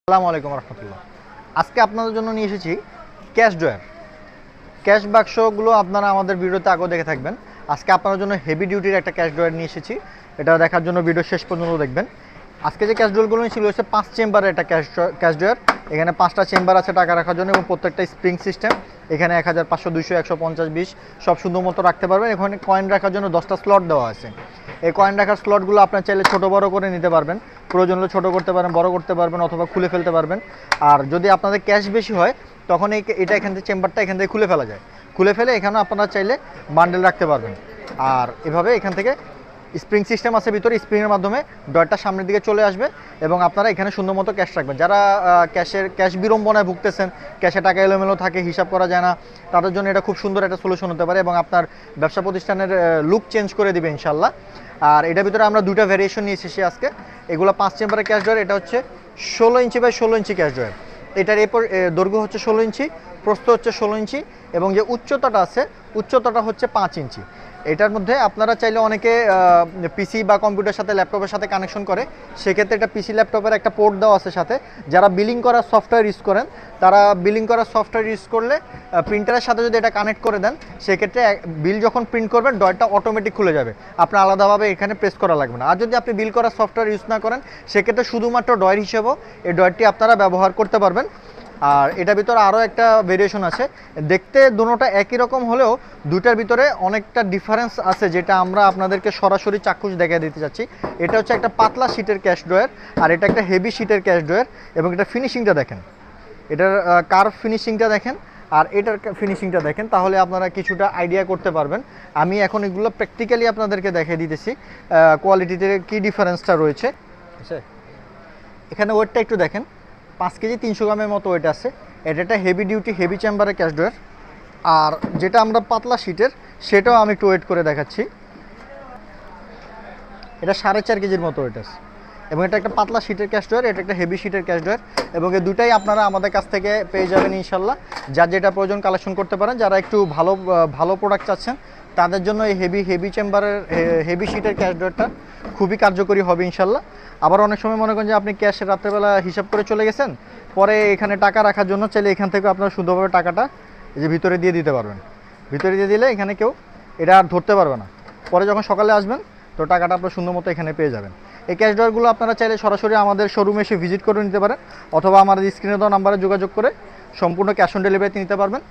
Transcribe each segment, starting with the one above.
আসসালামু আলাইকুম রহমতুল্লাহ। আজকে আপনাদের জন্য নিয়ে এসেছি ক্যাশ ড্রয়ার। ক্যাশ বাক্সগুলো আপনারা আমাদের ভিডিওতে আগেও দেখে থাকবেন। আজকে আপনাদের জন্য হেভি ডিউটির একটা ক্যাশ ড্রয়ার নিয়ে এসেছি। এটা দেখার জন্য ভিডিও শেষ পর্যন্ত দেখবেন। আজকে যে ক্যাশ ড্রয়ারগুলো ছিল হচ্ছে 5 চেম্বারের একটা ক্যাশ ড্রয়ার। এখানে 5টা চেম্বার আছে টাকা রাখার জন্য এবং প্রত্যেকটা স্প্রিং সিস্টেম। এখানে 1500, 200, 150, 20 সব সুন্দর মতো রাখতে পারবেন। এখানে কয়েন রাখার জন্য 10টা স্লট দেওয়া আছে। এই কয়েন রাখার স্লটগুলো আপনার চাইলে ছোটো বড় করে নিতে পারবেন। প্রয়োজন হলে ছোটো করতে পারেন, বড় করতে পারবেন অথবা খুলে ফেলতে পারবেন। আর যদি আপনাদের ক্যাশ বেশি হয় তখন এটা এখান থেকে চেম্বারটা এখান থেকে খুলে ফেলা যায়। খুলে ফেলে এখানে আপনারা চাইলে বান্ডেল রাখতে পারবেন। আর এভাবে এখান থেকে স্প্রিং সিস্টেম আছে ভিতরে, স্প্রিংয়ের মাধ্যমে ডয়ারটা সামনের দিকে চলে আসবে এবং আপনারা এখানে সুন্দর মতো ক্যাশ রাখবেন। যারা ক্যাশ বিড়ম্বনায় ভুগতেছেন, ক্যাশে টাকা এলোমেলো থাকে, হিসাব করা যায় না, তাদের জন্য এটা খুব সুন্দর একটা সলিউশন হতে পারে এবং আপনার ব্যবসা প্রতিষ্ঠানের লুক চেঞ্জ করে দিবে ইনশাল্লাহ। আর এটার ভিতরে আমরা দুইটা ভ্যারিয়েশন নিয়ে এসেছি আজকে। এগুলো 5 চেম্বারের ক্যাশ ড্রয়ার। এটা হচ্ছে 16 inch by 16 inch cash drawer. এটার এরপর দৈর্ঘ্য হচ্ছে 16 ইঞ্চি, প্রস্থ হচ্ছে 16 ইঞ্চি এবং যে উচ্চতাটা আছে উচ্চতাটা হচ্ছে 5 ইঞ্চি। এটার মধ্যে আপনারা চাইলে অনেকে পিসি বা কম্পিউটার সাথে ল্যাপটপের সাথে কানেকশন করে, সেক্ষেত্রে এটা পিসি ল্যাপটপের একটা পোর্ট দেওয়া আছে সাথে। যারা বিলিং করার সফটওয়্যার ইউজ করেন তারা বিলিং করার সফটওয়্যার ইউজ করলে প্রিন্টারের সাথে যদি এটা কানেক্ট করে দেন সেক্ষেত্রে বিল যখন প্রিন্ট করবেন ডয়ারটা অটোমেটিক খুলে যাবে, আপনার আলাদাভাবে এখানে প্রেস করা লাগবে না। আর যদি আপনি বিল করার সফটওয়্যার ইউজ না করেন সেক্ষেত্রে শুধুমাত্র ডয়ার হিসেবেও এই ডয়ারটি আপনারা ব্যবহার করতে পারবেন। আর এটার ভিতরে আরও একটা ভেরিয়েশন আছে। দেখতে দুটোটা একই রকম হলেও দুটার ভিতরে অনেকটা ডিফারেন্স আছে, যেটা আমরা আপনাদেরকে সরাসরি চাক্ষুষ দেখিয়ে দিতে চাচ্ছি। এটা হচ্ছে একটা পাতলা শীটের ক্যাশ ড্রয়ার আর এটা একটা হেভি শীটের ক্যাশ ড্রয়ার। এবং এটা ফিনিশিংটা দেখেন, এটার কার্ভ ফিনিশিংটা দেখেন আর এটার ফিনিশিংটা দেখেন, তাহলে আপনারা কিছুটা আইডিয়া করতে পারবেন। আমি এখন এগুলো প্র্যাকটিক্যালি আপনাদেরকে দেখিয়ে দিতেছি কোয়ালিটিতে কী ডিফারেন্সটা রয়েছে। আচ্ছা, এখানে ওয়েটটা একটু দেখেন, 5 কেজি 300 গ্রামের মতো ওয়েট আছে। এটা একটা হেভি ডিউটি হেভি চেম্বারের ক্যাশ ড্রয়ার। আর যেটা আমরা পাতলা শীটের সেটাও আমি একটু ওয়েট করে দেখাচ্ছি। এটা 4.5 কেজির মতো ওয়েট আছে এবং এটা একটা পাতলা শীটের ক্যাশ ড্রয়ার, এটা একটা হেভি শীটের ক্যাশ ড্রয়ার এবং এই দুটাই আপনারা আমাদের কাছ থেকে পেয়ে যাবেন ইনশাল্লাহ। যার যেটা প্রয়োজন কালেকশন করতে পারেন। যারা একটু ভালো প্রোডাক্ট চাচ্ছেন তাদের জন্য এই হেভি চেম্বারের হেভি শীটের ক্যাশ ড্রয়ারটা খুবই কার্যকরী হবে ইনশাল্লাহ। আবার অনেক সময় মনে করেন যে আপনি ক্যাশে রাত্রেবেলা হিসাব করে চলে গেছেন, পরে এখানে টাকা রাখার জন্য চাইলে এখান থেকে আপনারা সুন্দরভাবে টাকাটা এই যে ভিতরে দিয়ে দিতে পারবেন। ভিতরে দিয়ে দিলে এখানে কেউ এটা আর ধরতে পারবে না। পরে যখন সকালে আসবেন তো টাকাটা আপনার সুন্দর মতো এখানে পেয়ে যাবেন। এই ক্যাশ ড্রয়ারগুলো আপনারা চাইলে সরাসরি আমাদের শোরুমে এসে ভিজিট করে নিতে পারেন অথবা আমাদের স্ক্রিনে দেওয়া নাম্বারে যোগাযোগ করে সম্পূর্ণ ক্যাশ অন ডেলিভারিতে নিতে পারবেন।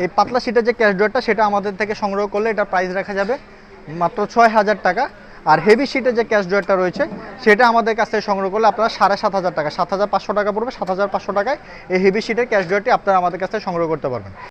এই পাতলা শীটের যে ক্যাশ ড্রয়ারটা সেটা আমাদের থেকে সংগ্রহ করলে এটা প্রাইস রাখা যাবে মাত্র 6000 টাকা। আর হেভি শীটের যে ক্যাশ ড্রয়ারটা রয়েছে সেটা আমাদের কাছ থেকে সংগ্রহ করলে আপনারা 7500 টাকা, 7500 টাকা পড়বে। 7500 টাকায় এই হেভি শীটের ক্যাশ ড্রয়ারটি আপনারা আমাদের কাছ থেকে সংগ্রহ করতে পারবেন।